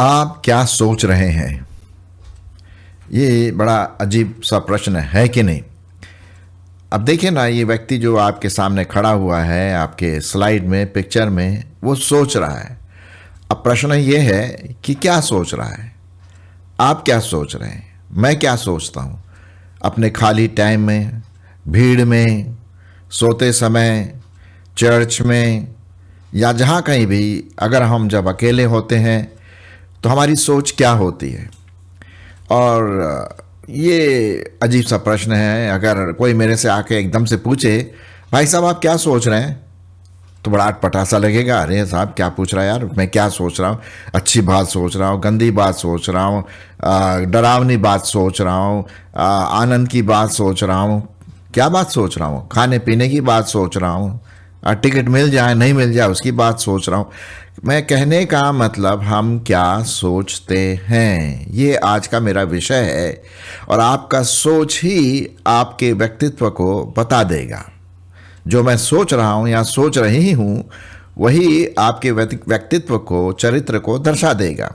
आप क्या सोच रहे हैं? ये बड़ा अजीब सा प्रश्न है कि नहीं? अब देखिए ना, ये व्यक्ति जो आपके सामने खड़ा हुआ है आपके स्लाइड में, पिक्चर में, वो सोच रहा है। अब प्रश्न ये है कि क्या सोच रहा है? आप क्या सोच रहे हैं? मैं क्या सोचता हूँ? अपने खाली टाइम में, भीड़ में, सोते समय, चर्च में, या जहाँ कहीं भी, अगर हम जब अकेले होते हैं तो हमारी सोच क्या होती है? और ये अजीब सा प्रश्न है। अगर कोई मेरे से आके एकदम से पूछे, भाई साहब आप क्या सोच रहे हैं, तो बड़ा अटपटा सा लगेगा। अरे साहब क्या पूछ रहा है यार, मैं क्या सोच रहा हूँ? अच्छी बात सोच रहा हूँ, गंदी बात सोच रहा हूँ, डरावनी बात सोच रहा हूँ, आनंद की बात सोच रहा हूँ, क्या बात सोच रहा हूँ? खाने पीने की बात सोच रहा हूँ, टिकट मिल जाए नहीं मिल जाए उसकी बात सोच रहा हूँ। मैं कहने का मतलब, हम क्या सोचते हैं, ये आज का मेरा विषय है। और आपका सोच ही आपके व्यक्तित्व को बता देगा। जो मैं सोच रहा हूँ या सोच रही हूँ, वही आपके व्यक्तित्व को, चरित्र को दर्शा देगा।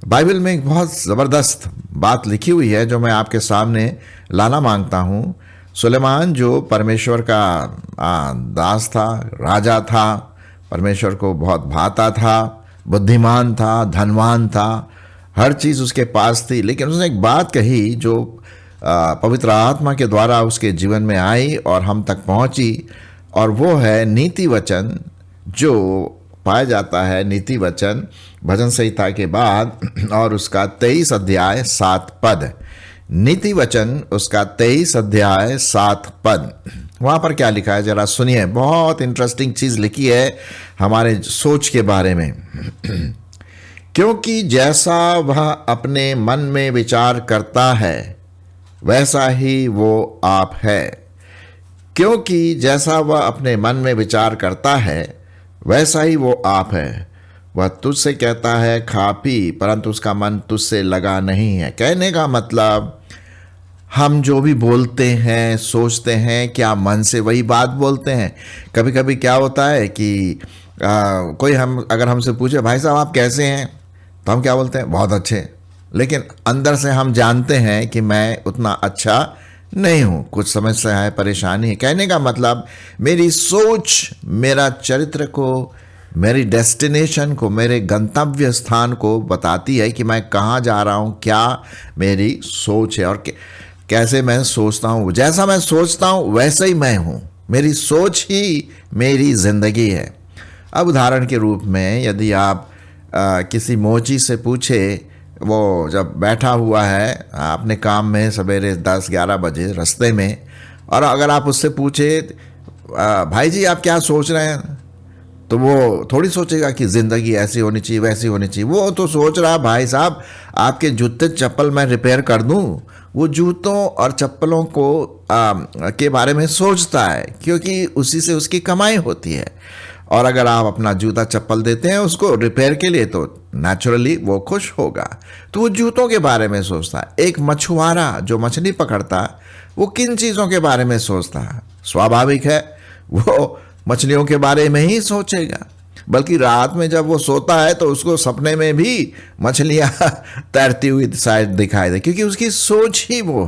बाइबल में एक बहुत ज़बरदस्त बात लिखी हुई है जो मैं आपके सामने लाना मांगता हूँ। सुलेमान जो परमेश्वर का दास था, राजा था, परमेश्वर को बहुत भाता था, बुद्धिमान था, धनवान था, हर चीज़ उसके पास थी। लेकिन उसने एक बात कही जो पवित्र आत्मा के द्वारा उसके जीवन में आई और हम तक पहुंची, और वो है नीति वचन जो पाया जाता है। नीति वचन भजन संहिता के बाद, और उसका 23 अध्याय 7 पद। नीति वचन उसका 23 अध्याय 7 पद। वहाँ पर क्या लिखा है जरा सुनिए। बहुत इंटरेस्टिंग चीज़ लिखी है हमारे सोच के बारे में। क्योंकि जैसा वह अपने मन में विचार करता है वैसा ही वो आप है। क्योंकि जैसा वह अपने मन में विचार करता है वैसा ही वो आप है। वह तुझसे कहता है खा पी, परंतु उसका मन तुझसे लगा नहीं है। कहने का मतलब, हम जो भी बोलते हैं, सोचते हैं, क्या मन से वही बात बोलते हैं? कभी कभी क्या होता है कि कोई अगर हमसे पूछे, भाई साहब आप कैसे हैं, तो हम क्या बोलते हैं? बहुत अच्छे। लेकिन अंदर से हम जानते हैं कि मैं उतना अच्छा नहीं हूँ, कुछ समस्या है, परेशानी है। कहने का मतलब, मेरी सोच मेरा चरित्र को, मेरी डेस्टिनेशन को, मेरे गंतव्य स्थान को बताती है कि मैं कहाँ जा रहा हूँ, क्या मेरी सोच है और कैसे मैं सोचता हूँ। जैसा मैं सोचता हूँ वैसे ही मैं हूँ। मेरी सोच ही मेरी जिंदगी है। अब उदाहरण के रूप में, यदि आप किसी मोची से पूछे, वो जब बैठा हुआ है अपने काम में सवेरे 10-11 बजे रास्ते में, और अगर आप उससे पूछे, भाई जी आप क्या सोच रहे हैं, तो वो थोड़ी सोचेगा कि ज़िंदगी ऐसी होनी चाहिए, वैसी होनी चाहिए। वो तो सोच रहा, भाई साहब आपके जूते चप्पल मैं रिपेयर कर दूं। वो जूतों और चप्पलों को के बारे में सोचता है, क्योंकि उसी से उसकी कमाई होती है। और अगर आप अपना जूता चप्पल देते हैं उसको रिपेयर के लिए, तो नेचुरली वो खुश होगा। तो वो जूतों के बारे में सोचता है। एक मछुआरा जो मछली पकड़ता, वो किन चीज़ों के बारे में सोचता है? स्वाभाविक है, वो मछलियों के बारे में ही सोचेगा। बल्कि रात में जब वो सोता है तो उसको सपने में भी मछलियाँ तैरती हुई शायद दिखाई दे, क्योंकि उसकी सोच ही वो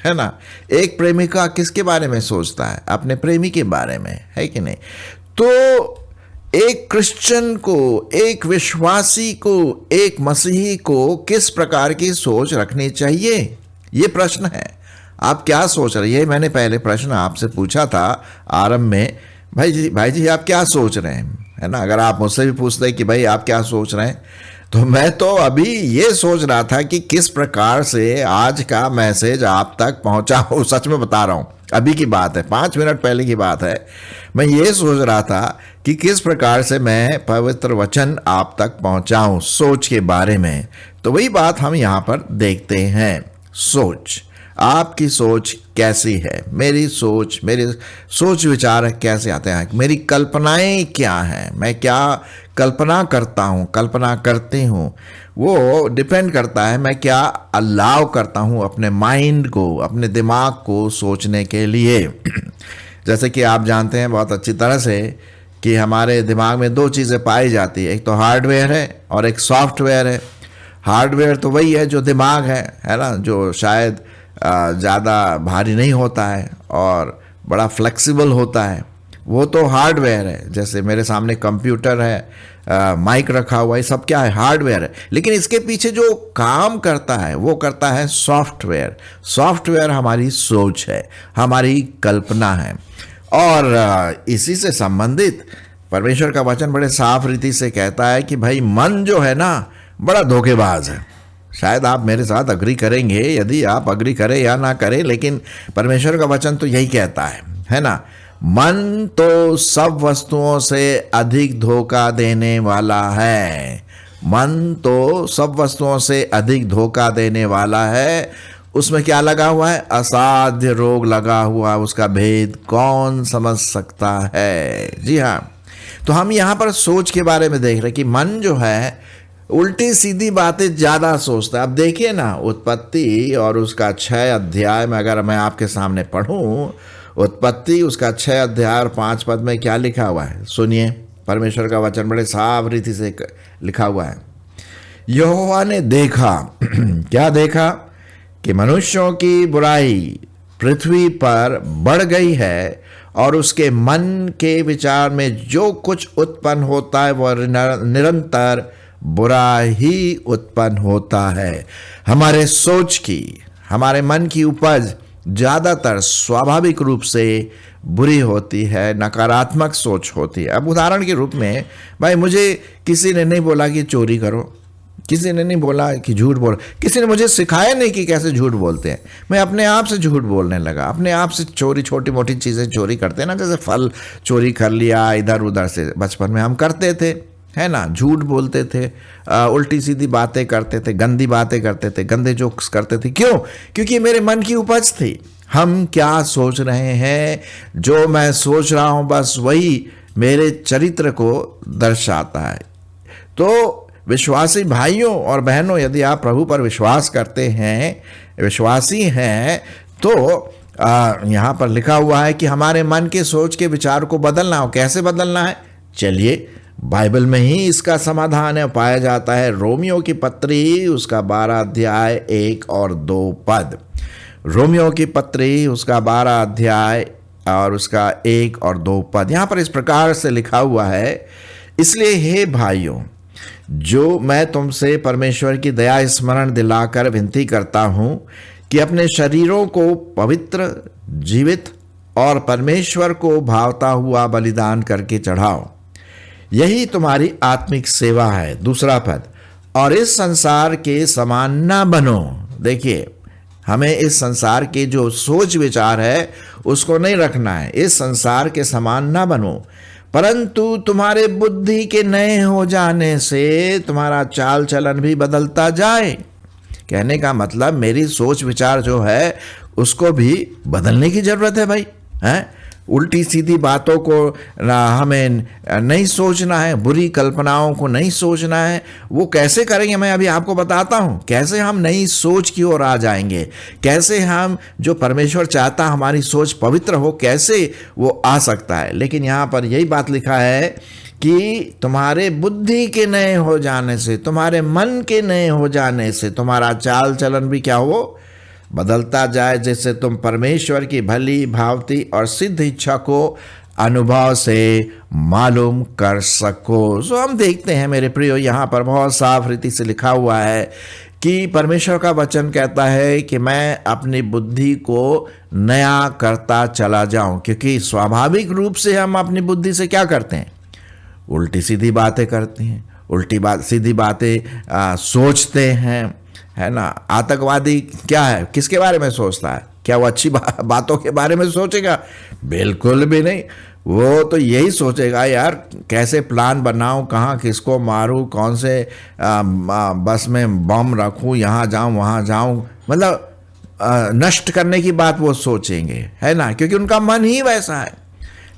है ना। एक प्रेमिका किसके बारे में सोचता है? अपने प्रेमी के बारे में, है कि नहीं? तो एक क्रिश्चियन को, एक विश्वासी को, एक मसीही को किस प्रकार की सोच रखनी चाहिए, ये प्रश्न है। आप क्या सोच रहे हैं? मैंने पहले प्रश्न आपसे पूछा था आरंभ में, भाई जी आप क्या सोच रहे हैं, है ना। अगर आप मुझसे भी पूछते हैं कि भाई आप क्या सोच रहे हैं, तो मैं तो अभी ये सोच रहा था कि किस प्रकार से आज का मैसेज आप तक पहुंचा हो। सच में बता रहा हूं, अभी की बात है, 5 मिनट पहले की बात है। मैं ये सोच रहा था कि किस प्रकार से मैं पवित्र वचन आप तक पहुंचाऊं सोच के बारे में। तो वही बात हम यहाँ पर देखते हैं। सोच, आपकी सोच कैसी है? मेरी सोच विचार कैसे आते हैं? मेरी कल्पनाएं क्या हैं? मैं क्या कल्पना करता हूँ, कल्पना करती हूँ, वो डिपेंड करता है मैं क्या अलाउ करता हूँ अपने माइंड को, अपने दिमाग को सोचने के लिए। जैसे कि आप जानते हैं बहुत अच्छी तरह से कि हमारे दिमाग में दो चीज़ें पाई जाती है, एक तो हार्डवेयर है और एक सॉफ्टवेयर है। हार्डवेयर तो वही है जो दिमाग है ना, जो शायद ज़्यादा भारी नहीं होता है और बड़ा फ्लेक्सिबल होता है, वो तो हार्डवेयर है। जैसे मेरे सामने कंप्यूटर है, माइक रखा हुआ है, सब क्या है, हार्डवेयर है। लेकिन इसके पीछे जो काम करता है वो करता है सॉफ्टवेयर। सॉफ्टवेयर हमारी सोच है, हमारी कल्पना है। और इसी से संबंधित परमेश्वर का वचन बड़े साफ रीति से कहता है कि भाई मन जो है ना बड़ा धोखेबाज है। शायद आप मेरे साथ अग्री करेंगे, यदि आप अग्री करें या ना करें, लेकिन परमेश्वर का वचन तो यही कहता है ना। मन तो सब वस्तुओं से अधिक धोखा देने वाला है। मन तो सब वस्तुओं से अधिक धोखा देने वाला है। उसमें क्या लगा हुआ है? असाध्य रोग लगा हुआ, उसका भेद कौन समझ सकता है। जी हाँ, तो हम यहाँ पर सोच के बारे में देख रहे कि मन जो है उल्टी सीधी बातें ज़्यादा सोचता है। अब देखिए ना, उत्पत्ति और उसका 6 अध्याय में अगर मैं आपके सामने पढ़ूँ, उत्पत्ति उसका 6 अध्याय और 5 पद में क्या लिखा हुआ है, सुनिए। परमेश्वर का वचन बड़े साफ रीति से लिखा हुआ है। यहोवा ने देखा क्या देखा कि मनुष्यों की बुराई पृथ्वी पर बढ़ गई है और उसके मन के विचार में जो कुछ उत्पन्न होता है वह निरंतर बुरा ही उत्पन्न होता है। हमारे सोच की, हमारे मन की उपज ज़्यादातर स्वाभाविक रूप से बुरी होती है, नकारात्मक सोच होती है। अब उदाहरण के रूप में, भाई मुझे किसी ने नहीं बोला कि चोरी करो, किसी ने नहीं बोला कि झूठ बोलो, किसी ने मुझे सिखाया नहीं कि कैसे झूठ बोलते हैं। मैं अपने आप से झूठ बोलने लगा, अपने आप से चोरी, छोटी मोटी चीज़ें चोरी करते हैं ना, जैसे फल चोरी कर लिया इधर उधर से, बचपन में हम करते थे, है ना। झूठ बोलते थे, उल्टी सीधी बातें करते थे, गंदी बातें करते थे, गंदे जोक्स करते थे। क्यों? क्योंकि मेरे मन की उपज थी। हम क्या सोच रहे हैं, जो मैं सोच रहा हूँ बस वही मेरे चरित्र को दर्शाता है। तो विश्वासी भाइयों और बहनों, यदि आप प्रभु पर विश्वास करते हैं, विश्वासी हैं, तो यहाँ पर लिखा हुआ है कि हमारे मन के सोच के विचार को बदलना हो। कैसे बदलना है? चलिए, बाइबल में ही इसका समाधान है, पाया जाता है। रोमियो की पत्री उसका 12 अध्याय 1 और 2 पद। रोमियो की पत्री उसका 12 अध्याय और उसका 1 और 2 पद। यहाँ पर इस प्रकार से लिखा हुआ है, इसलिए हे भाइयों, जो मैं तुमसे परमेश्वर की दया स्मरण दिलाकर विनती करता हूँ कि अपने शरीरों को पवित्र, जीवित और परमेश्वर को भावता हुआ बलिदान करके चढ़ाओ, यही तुम्हारी आत्मिक सेवा है। दूसरा पद, और इस संसार के समान ना बनो। देखिए, हमें इस संसार के जो सोच विचार है उसको नहीं रखना है। इस संसार के समान ना बनो, परंतु तुम्हारे बुद्धि के नए हो जाने से तुम्हारा चाल चलन भी बदलता जाए। कहने का मतलब, मेरी सोच विचार जो है उसको भी बदलने की जरूरत है भाई, हैं। उल्टी सीधी बातों को हमें नहीं सोचना है, बुरी कल्पनाओं को नहीं सोचना है। वो कैसे करेंगे, मैं अभी आपको बताता हूँ कैसे हम नई सोच की ओर आ जाएंगे, कैसे हम जो परमेश्वर चाहता हमारी सोच पवित्र हो, कैसे वो आ सकता है। लेकिन यहाँ पर यही बात लिखा है कि तुम्हारे बुद्धि के नए हो जाने से, तुम्हारे मन के नए हो जाने से तुम्हारा चाल चलन भी क्या हो, बदलता जाए, जिससे तुम परमेश्वर की भली, भावती और सिद्ध इच्छा को अनुभव से मालूम कर सको। सो हम देखते हैं मेरे प्रियो, यहाँ पर बहुत साफ रीति से लिखा हुआ है कि परमेश्वर का वचन कहता है कि मैं अपनी बुद्धि को नया करता चला जाऊं। क्योंकि स्वाभाविक रूप से हम अपनी बुद्धि से क्या करते हैं, उल्टी सीधी बातें करते हैं, सीधी बातें सोचते हैं, है ना। आतंकवादी क्या है, किसके बारे में सोचता है? क्या वो अच्छी बातों के बारे में सोचेगा? बिल्कुल भी नहीं। वो तो यही सोचेगा, यार कैसे प्लान बनाऊं, कहाँ किसको मारूं, कौन से बस में बम रखूं, यहाँ जाऊं वहाँ जाऊं, मतलब नष्ट करने की बात वो सोचेंगे, है ना, क्योंकि उनका मन ही वैसा है।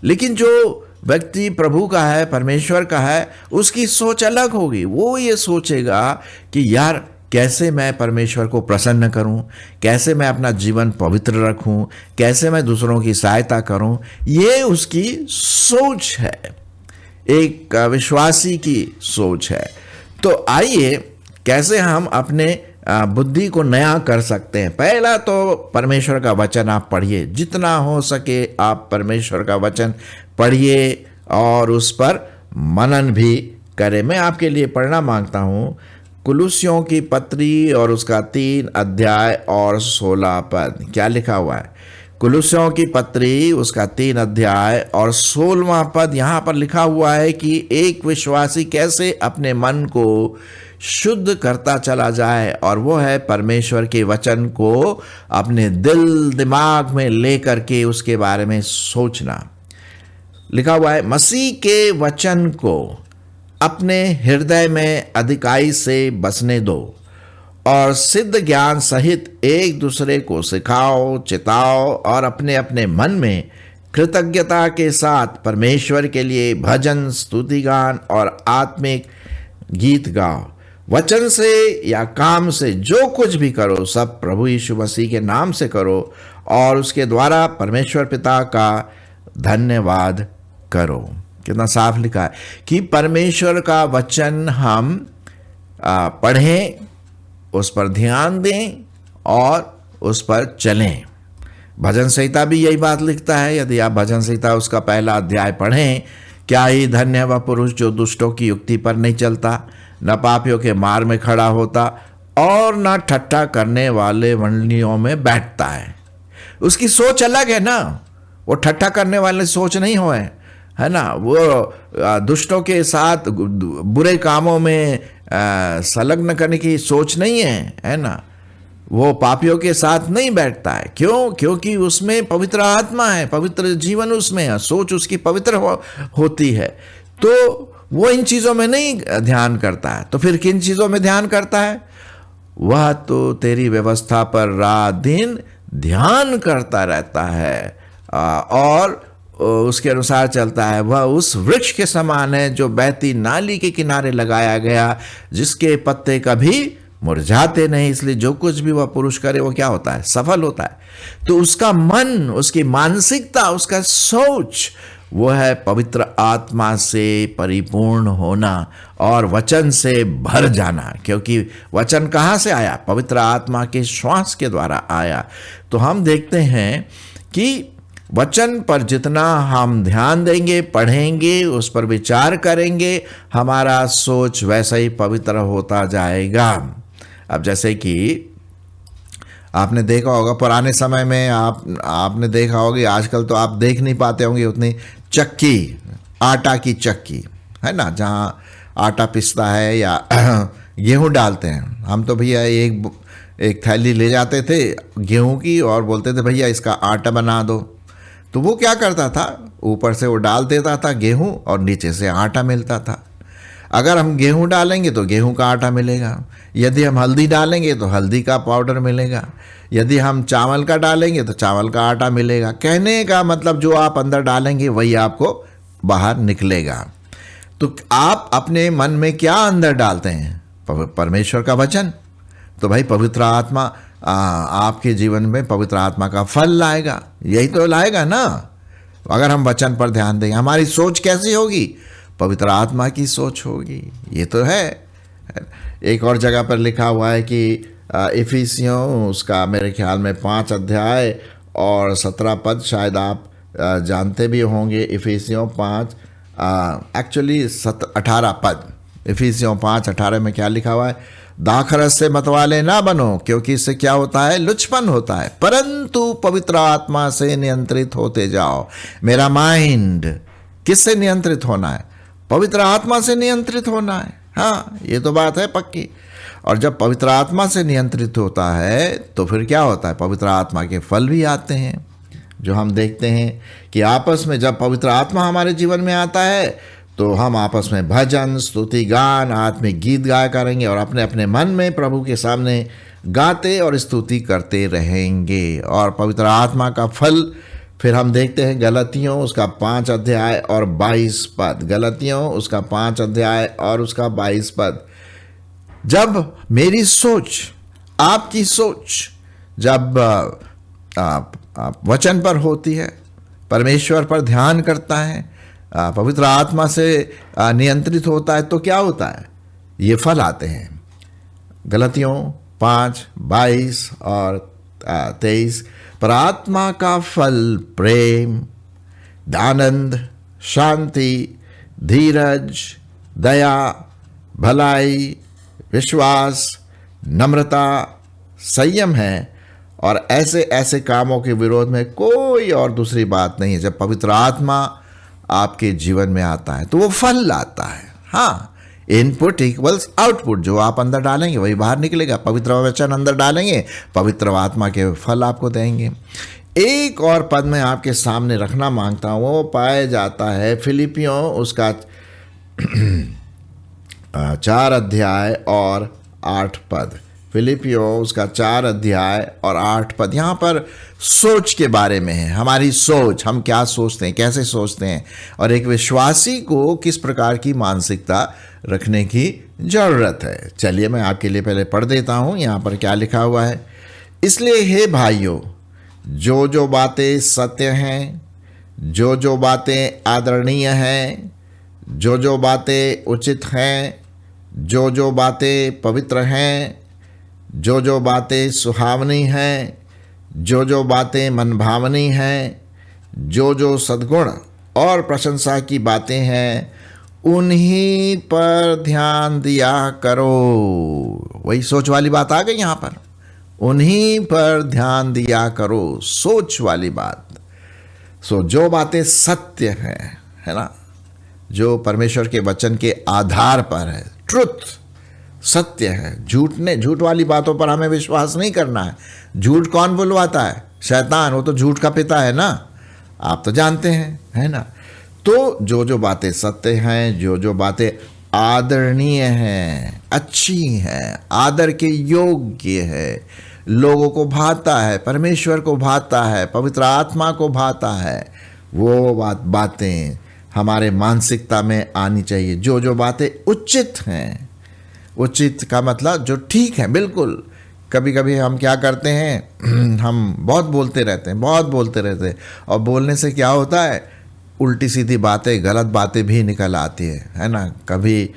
लेकिन जो व्यक्ति प्रभु का है, परमेश्वर का है, उसकी सोच अलग होगी। वो ये सोचेगा कि यार कैसे मैं परमेश्वर को प्रसन्न करूं, कैसे मैं अपना जीवन पवित्र रखूं, कैसे मैं दूसरों की सहायता करूं, ये उसकी सोच है। एक विश्वासी की सोच है। तो आइए कैसे हम अपने बुद्धि को नया कर सकते हैं। पहला तो परमेश्वर का वचन आप पढ़िए, जितना हो सके आप परमेश्वर का वचन पढ़िए और उस पर मनन भी करें। मैं आपके लिए पढ़ना मांगता हूँ कुलुस्सियों की पत्री और उसका 3 अध्याय और 16 पद। क्या लिखा हुआ है? कुलुस्सियों की पत्री उसका 3 अध्याय और 16वां पद। यहाँ पर लिखा हुआ है कि एक विश्वासी कैसे अपने मन को शुद्ध करता चला जाए, और वो है परमेश्वर के वचन को अपने दिल दिमाग में लेकर के उसके बारे में सोचना। लिखा हुआ है, मसीह के वचन को अपने हृदय में अधिकाई से बसने दो और सिद्ध ज्ञान सहित एक दूसरे को सिखाओ, चिताओ और अपने अपने मन में कृतज्ञता के साथ परमेश्वर के लिए भजन, स्तुति गान और आत्मिक गीत गाओ। वचन से या काम से जो कुछ भी करो सब प्रभु यीशु मसीह के नाम से करो और उसके द्वारा परमेश्वर पिता का धन्यवाद करो। कितना साफ लिखा है कि परमेश्वर का वचन हम पढ़ें, उस पर ध्यान दें और उस पर चलें। भजन संहिता भी यही बात लिखता है। यदि आप भजन संहिता उसका 1 अध्याय पढ़ें, क्या ही धन्य वह पुरुष जो दुष्टों की युक्ति पर नहीं चलता, न पापियों के मार्ग में खड़ा होता और न ठट्ठा करने वाले मंडलियों में बैठता है। उसकी सोच अलग है ना, वो ठट्ठा करने वाले सोच नहीं हो है ना, वो दुष्टों के साथ बुरे कामों में संलग्न करने की सोच नहीं है ना। वो पापियों के साथ नहीं बैठता है। क्यों? क्योंकि उसमें पवित्र आत्मा है, पवित्र जीवन उसमें है, सोच उसकी पवित्र होती है। तो वो इन चीज़ों में नहीं ध्यान करता है। तो फिर किन चीज़ों में ध्यान करता है? वह तो तेरी व्यवस्था पर रात दिन ध्यान करता रहता है और उसके अनुसार चलता है। वह उस वृक्ष के समान है जो बहती नाली के किनारे लगाया गया, जिसके पत्ते कभी मुरझाते नहीं, इसलिए जो कुछ भी वह पुरुष करे वो क्या होता है? सफल होता है। तो उसका मन, उसकी मानसिकता, उसका सोच वो है पवित्र आत्मा से परिपूर्ण होना और वचन से भर जाना। क्योंकि वचन कहाँ से आया? पवित्र आत्मा के श्वास के द्वारा आया। तो हम देखते हैं कि वचन पर जितना हम ध्यान देंगे, पढ़ेंगे, उस पर विचार करेंगे, हमारा सोच वैसा ही पवित्र होता जाएगा। अब जैसे कि आपने देखा होगा पुराने समय में, आपने देखा होगा, आजकल तो आप देख नहीं पाते होंगे उतनी चक्की, आटा की चक्की है ना, जहाँ आटा पिसता है या गेहूँ डालते हैं। हम तो भैया एक थैली ले जाते थे गेहूँ की और बोलते थे भैया इसका आटा बना दो। तो वो क्या करता था, ऊपर से वो डाल देता था गेहूँ और नीचे से आटा मिलता था। अगर हम गेहूँ डालेंगे तो गेहूँ का आटा मिलेगा, यदि हम हल्दी डालेंगे तो हल्दी का पाउडर मिलेगा, यदि हम चावल का डालेंगे तो चावल का आटा मिलेगा। कहने का मतलब जो आप अंदर डालेंगे वही आपको बाहर निकलेगा। तो आप अपने मन में क्या अंदर डालते हैं? परमेश्वर का वचन। तो भाई पवित्र आत्मा आपके जीवन में पवित्र आत्मा का फल लाएगा, यही तो लाएगा ना। अगर हम वचन पर ध्यान देंगे, हमारी सोच कैसी होगी? पवित्र आत्मा की सोच होगी। ये तो है। एक और जगह पर लिखा हुआ है कि इफिसियों उसका मेरे ख्याल में 5 अध्याय और 17 पद, शायद आप जानते भी होंगे। इफिसियों 5 एक्चुअली 18 पद, इफिसियों 5:18 में क्या लिखा हुआ है? दाखरस से मतवाले ना बनो, क्योंकि इससे क्या होता है? लुचपन होता है, परंतु पवित्र आत्मा से नियंत्रित होते जाओ। मेरा माइंड किससे नियंत्रित होना है? पवित्र आत्मा से नियंत्रित होना है। हाँ, ये तो बात है पक्की। और जब पवित्र आत्मा से नियंत्रित होता है तो फिर क्या होता है? पवित्र आत्मा के फल भी आते हैं, जो हम देखते हैं कि आपस में जब पवित्र आत्मा हमारे जीवन में आता है तो हम आपस में भजन, स्तुति गान, आत्मिक गीत गाया करेंगे और अपने अपने मन में प्रभु के सामने गाते और स्तुति करते रहेंगे। और पवित्र आत्मा का फल फिर हम देखते हैं गलतियों उसका 5 अध्याय और 22 पद। गलतियों उसका 5 अध्याय और उसका 22 पद। जब मेरी सोच, आपकी सोच जब आप वचन पर होती है, परमेश्वर पर ध्यान करता है, पवित्र आत्मा से नियंत्रित होता है तो क्या होता है, ये फल आते हैं। गलतियों 5:22 और 23, पर आत्मा का फल प्रेम, आनंद, शांति, धीरज, दया, भलाई, विश्वास, नम्रता, संयम है, और ऐसे ऐसे कामों के विरोध में कोई और दूसरी बात नहीं है। जब पवित्र आत्मा आपके जीवन में आता है तो वो फल लाता है। हाँ, इनपुट इक्वल्स आउटपुट, जो आप अंदर डालेंगे वही बाहर निकलेगा। पवित्र वचन अंदर डालेंगे, पवित्र आत्मा के फल आपको देंगे। एक और पद में आपके सामने रखना मांगता हूँ, वो पाया जाता है फिलिपियों उसका 4 अध्याय और 8 पद। फिलिपियों उसका 4 अध्याय और 8 पद। यहाँ पर सोच के बारे में है, हमारी सोच, हम क्या सोचते हैं, कैसे सोचते हैं, और एक विश्वासी को किस प्रकार की मानसिकता रखने की जरूरत है। चलिए मैं आपके लिए पहले पढ़ देता हूँ, यहाँ पर क्या लिखा हुआ है। इसलिए हे भाइयों, जो जो बातें सत्य हैं, जो जो बातें आदरणीय हैं, जो जो बातें उचित हैं, जो जो बातें पवित्र हैं, जो जो बातें सुहावनी हैं, जो जो बातें मनभावनी हैं, जो जो सद्गुण और प्रशंसा की बातें हैं, उन्हीं पर ध्यान दिया करो। वही सोच वाली बात आ गई यहाँ पर, उन्हीं पर ध्यान दिया करो, सोच वाली बात। जो बातें सत्य हैं, है ना, जो परमेश्वर के वचन के आधार पर है, ट्रुथ, सत्य है। झूठ वाली बातों पर हमें विश्वास नहीं करना है। झूठ कौन बुलवाता है? शैतान, वो तो झूठ का पिता है ना, आप तो जानते हैं, है ना। तो जो जो बातें सत्य हैं, जो जो बातें आदरणीय हैं, अच्छी हैं, आदर के योग्य है, लोगों को भाता है, परमेश्वर को भाता है, पवित्र आत्मा को भाता है, वो बातें हमारे मानसिकता में आनी चाहिए। जो जो बातें उचित हैं, उचित का मतलब जो ठीक है, बिल्कुल। कभी कभी हम क्या करते हैं, हम बहुत बोलते रहते हैं, और बोलने से क्या होता है, उल्टी सीधी बातें, गलत बातें भी निकल आती है ना। कभी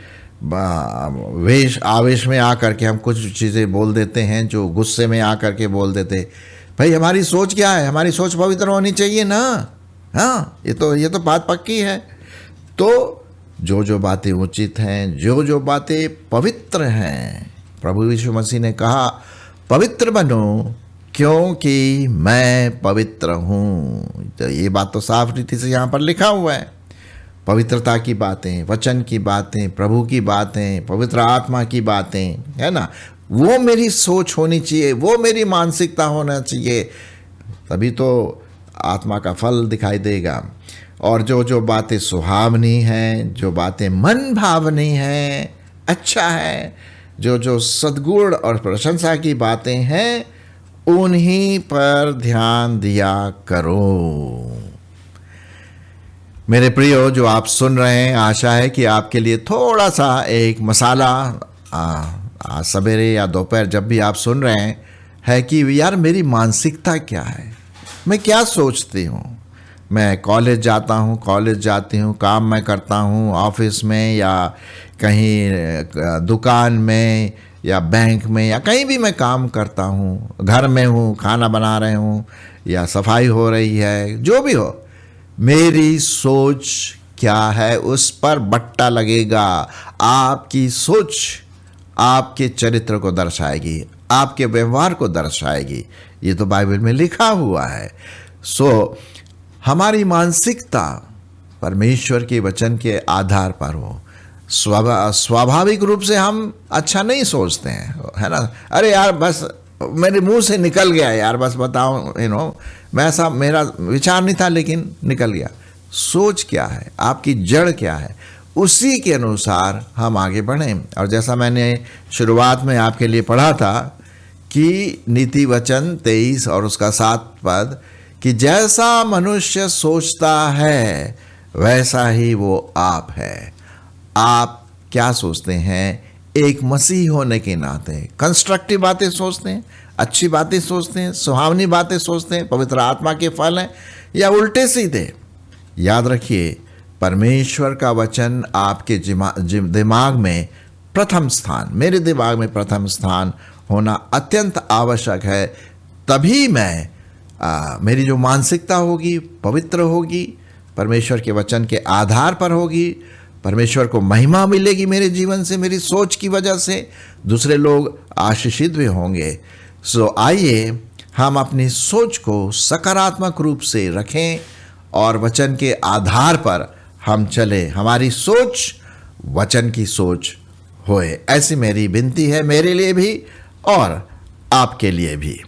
आवेश में आकर के हम कुछ चीज़ें बोल देते हैं, जो गुस्से में आकर के बोल देते। भाई हमारी सोच क्या है? हमारी सोच पवित्र होनी चाहिए ना। हाँ, ये तो बात पक्की है। तो जो जो बातें उचित हैं, जो जो बातें पवित्र हैं, प्रभु यीशु मसीह ने कहा पवित्र बनो क्योंकि मैं पवित्र हूँ। तो ये बात तो साफ रीति से यहाँ पर लिखा हुआ है। पवित्रता की बातें, वचन की बातें, प्रभु की बातें, पवित्र आत्मा की बातें, है ना, वो मेरी सोच होनी चाहिए, वो मेरी मानसिकता होना चाहिए, तभी तो आत्मा का फल दिखाई देगा। और जो जो बातें सुहावनी हैं, जो बातें मन भावनी हैं, अच्छा है, जो जो सद्गुण और प्रशंसा की बातें हैं, उन्हीं पर ध्यान दिया करो। मेरे प्रियो, जो आप सुन रहे हैं, आशा है कि आपके लिए थोड़ा सा एक मसाला सवेरे या दोपहर जब भी आप सुन रहे हैं, है कि यार मेरी मानसिकता क्या है, मैं क्या सोचती हूँ। मैं कॉलेज जाता हूँ, कॉलेज जाती हूँ, काम मैं करता हूँ, ऑफिस में या कहीं दुकान में या बैंक में या कहीं भी मैं काम करता हूँ, घर में हूँ, खाना बना रहे हूँ या सफाई हो रही है, जो भी हो, मेरी सोच क्या है उस पर बट्टा लगेगा। आपकी सोच आपके चरित्र को दर्शाएगी, आपके व्यवहार को दर्शाएगी। ये तो बाइबल में लिखा हुआ है। हमारी मानसिकता परमेश्वर के वचन के आधार पर हो। स्वाभाविक रूप से हम अच्छा नहीं सोचते हैं, है ना। अरे यार बस मेरे मुंह से निकल गया यार, बस बताओ, मैं ऐसा, मेरा विचार नहीं था लेकिन निकल गया। सोच क्या है, आपकी जड़ क्या है, उसी के अनुसार हम आगे बढ़ें। और जैसा मैंने शुरुआत में आपके लिए पढ़ा था कि नीति वचन 23 और उसका 7 पद, कि जैसा मनुष्य सोचता है वैसा ही वो आप है। आप क्या सोचते हैं? एक मसीह होने के नाते कंस्ट्रक्टिव बातें सोचते हैं, अच्छी बातें सोचते हैं, सुहावनी बातें सोचते हैं, पवित्र आत्मा के फल हैं, या उल्टे सीधे? याद रखिए, परमेश्वर का वचन आपके दिमाग में प्रथम स्थान, मेरे दिमाग में प्रथम स्थान होना अत्यंत आवश्यक है। तभी मैं मेरी जो मानसिकता होगी पवित्र होगी, परमेश्वर के वचन के आधार पर होगी, परमेश्वर को महिमा मिलेगी मेरे जीवन से, मेरी सोच की वजह से दूसरे लोग आशीषित भी होंगे। सो आइए हम अपनी सोच को सकारात्मक रूप से रखें और वचन के आधार पर हम चले, हमारी सोच वचन की सोच होए। ऐसी मेरी विनती है, मेरे लिए भी और आपके लिए भी।